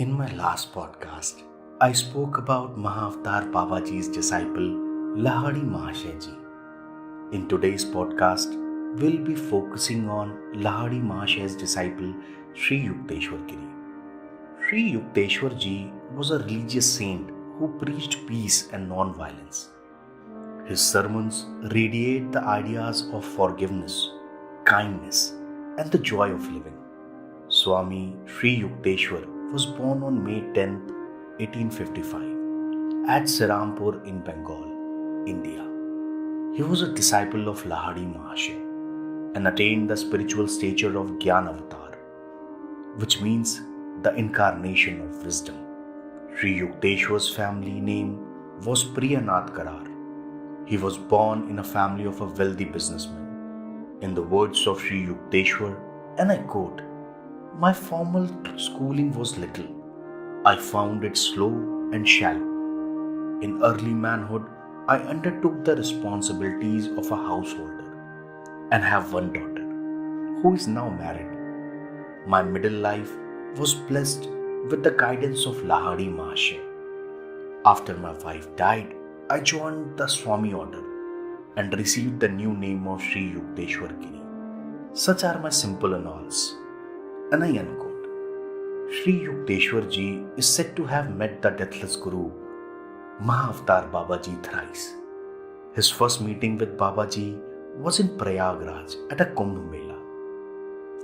In my last podcast, I spoke about Mahavatar Babaji's disciple Lahadi Mahashayji. In today's podcast, we'll be focusing on Lahadi Mahashay's disciple Sri Yukteshwar Giri. Sri Yukteshwar Ji was a religious saint who preached peace and non-violence. His sermons radiate the ideas of forgiveness, kindness, and the joy of living. Swami Sri Yukteshwar was born on May 10, 1855 at Serampur in Bengal, India. He was a disciple of Lahadi Mahashay and attained the spiritual stature of Avatar, which means the incarnation of wisdom. Sri Yukteshwar's family name was Priyanath Karar. He was born in a family of a wealthy businessman. In the words of Sri Yukteshwar, and I quote, "My formal schooling was little. I found it slow and shallow. In early manhood, I undertook the responsibilities of a householder and have one daughter, who is now married. My middle life was blessed with the guidance of Lahadi Mahashay. After my wife died, I joined the Swami order and received the new name of Sri Yukteshwar Giri. Such are my simple annals." And I unquote. Sri Yukteshwar Ji is said to have met the deathless Guru, Mahavatar Babaji, thrice. His first meeting with Babaji was in Prayagraj at a Kumbh Mela.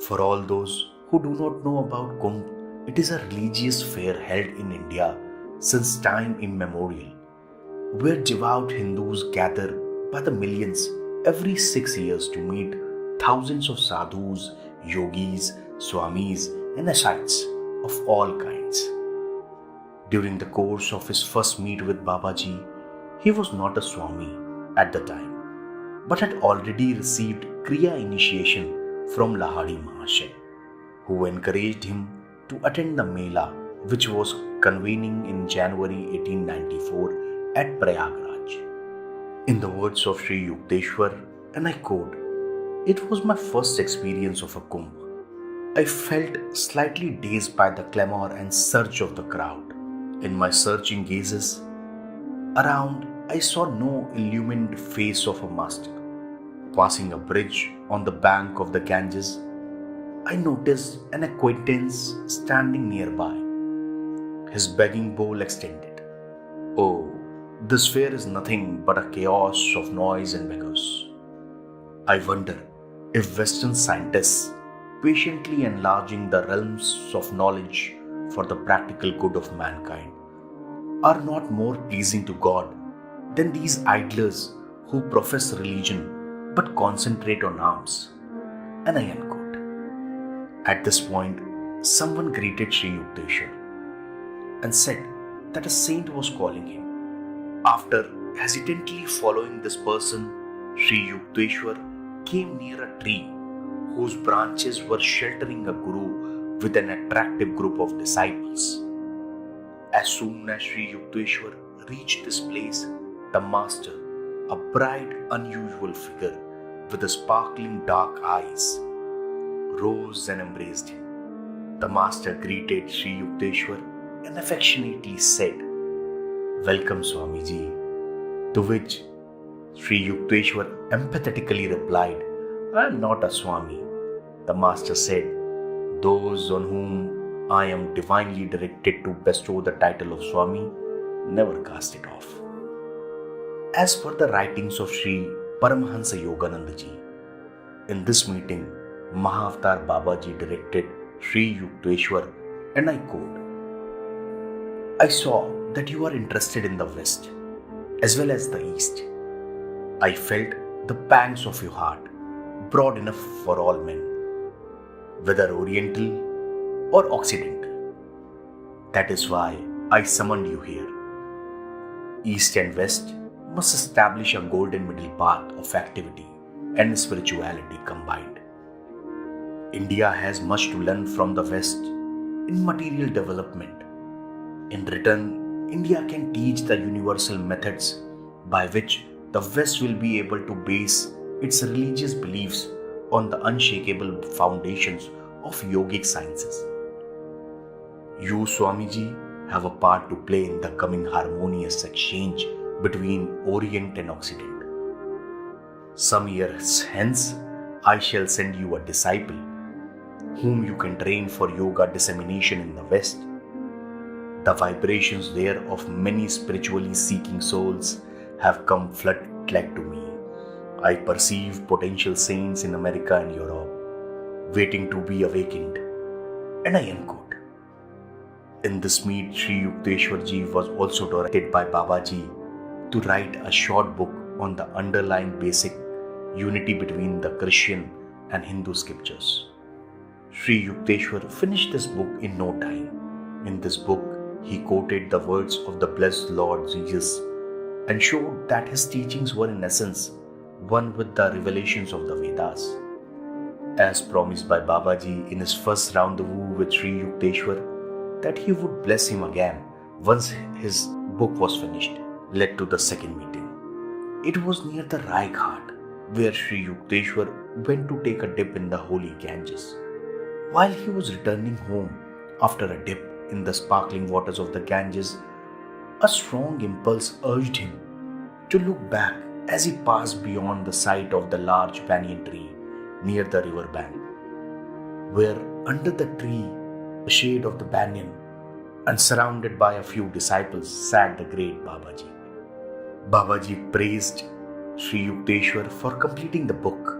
For all those who do not know about Kumbh, it is a religious fair held in India since time immemorial, where devout Hindus gather by the millions every 6 years to meet thousands of sadhus, yogis, swamis, and ascetics of all kinds. During the course of his first meet with Babaji, he was not a swami at the time, but had already received Kriya initiation from Lahadi Mahashay, who encouraged him to attend the Mela, which was convening in January 1894 at Prayagraj. In the words of Sri Yukteshwar, and I quote, "It was my first experience of a Kumbh. I felt slightly dazed by the clamor and surge of the crowd. In my searching gazes around, I saw no illumined face of a master. Passing a bridge on the bank of the Ganges, I noticed an acquaintance standing nearby, his begging bowl extended. Oh, this fair is nothing but a chaos of noise and beggars. I wonder if Western scientists, patiently enlarging the realms of knowledge for the practical good of mankind, are not more pleasing to God than these idlers who profess religion but concentrate on arms." And I unquote. At this point, someone greeted Sri Yukteshwar and said that a saint was calling him. After hesitantly following this person, Sri Yukteshwar came near a tree whose branches were sheltering a guru with an attractive group of disciples. As soon as Sri Yukteshwar reached this place, the master, a bright, unusual figure with the sparkling dark eyes, rose and embraced him. The master greeted Sri Yukteshwar and affectionately said, "Welcome, Swamiji," to which Sri Yukteshwar empathetically replied, "I am not a Swami." The master said, "Those on whom I am divinely directed to bestow the title of Swami never cast it off." As per the writings of Sri Paramahansa Yogananda Ji, in this meeting, Mahavatar Babaji directed Sri Yukteshwar, and I quote, "I saw that you are interested in the West as well as the East. I felt the pangs of your heart, broad enough for all men, whether Oriental or Occidental. That is why I summoned you here. East and West must establish a golden middle path of activity and spirituality combined. India has much to learn from the West in material development. In return, India can teach the universal methods by which the West will be able to base its religious beliefs on the unshakable foundations of yogic sciences. You, Swamiji, have a part to play in the coming harmonious exchange between Orient and Occident. Some years hence, I shall send you a disciple whom you can train for yoga dissemination in the West. The vibrations there of many spiritually seeking souls have come flood-like to me. I perceive potential saints in America and Europe, waiting to be awakened. And I unquote. In this meet, Sri Yukteshwar ji was also directed by Babaji to write a short book on the underlying basic unity between the Christian and Hindu scriptures. Sri Yukteshwar finished this book in no time. In this book, he quoted the words of the blessed Lord Jesus and showed that his teachings were in essence one with the revelations of the Vedas. As promised by Babaji in his first rendezvous with Sri Yukteshwar, that he would bless him again once his book was finished, led to the second meeting. It was near the Rai Ghat, where Sri Yukteshwar went to take a dip in the holy Ganges. While he was returning home after a dip in the sparkling waters of the Ganges, a strong impulse urged him to look back as he passed beyond the sight of the large banyan tree near the river bank, where under the tree, the shade of the banyan, and surrounded by a few disciples, sat the great Babaji. Babaji praised Sri Yukteshwar for completing the book.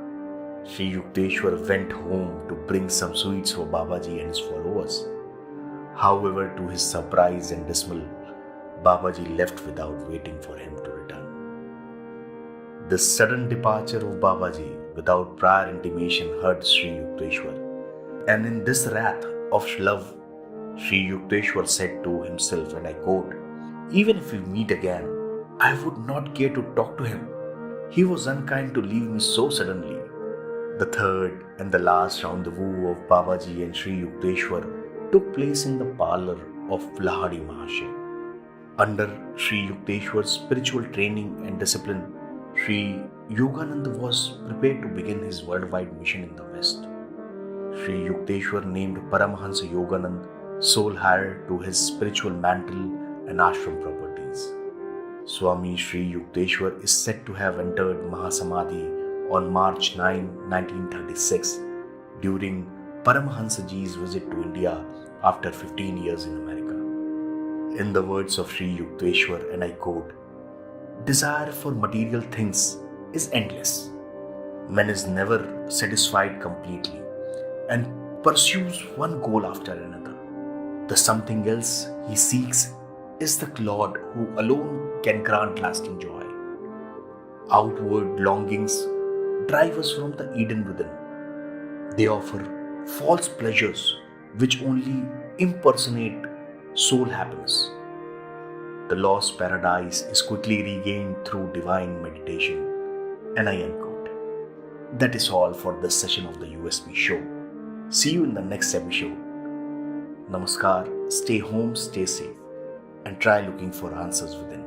Sri Yukteshwar went home to bring some sweets for Babaji and his followers. However, to his surprise and dismay, Babaji left without waiting for him to return. This sudden departure of Babaji without prior intimation hurt Sri Yukteshwar. And in this wrath of love, Sri Yukteshwar said to himself, and I quote, "Even if we meet again, I would not care to talk to him. He was unkind to leave me so suddenly." The third and the last rendezvous of Babaji and Sri Yukteshwar took place in the parlor of Lahadi Mahasaya. Under Sri Yukteshwar's spiritual training and discipline, Sri Yogananda was prepared to begin his worldwide mission in the West. Sri Yukteshwar named Paramahansa Yoganand sole heir to his spiritual mantle and ashram properties. Swami Sri Yukteshwar is said to have entered Mahasamadhi on March 9, 1936 during Paramahansa Ji's visit to India after 15 years in America. In the words of Sri Yukteshwar, and I quote, "Desire for material things is endless. Man is never satisfied completely and pursues one goal after another. The something else he seeks is the Lord who alone can grant lasting joy. Outward longings drive us from the Eden within. They offer false pleasures which only impersonate soul happiness. The lost paradise is quickly regained through divine meditation." And I unquote. That is all for this session of the USB show. See you in the next episode. Namaskar, stay home, stay safe, and try looking for answers within.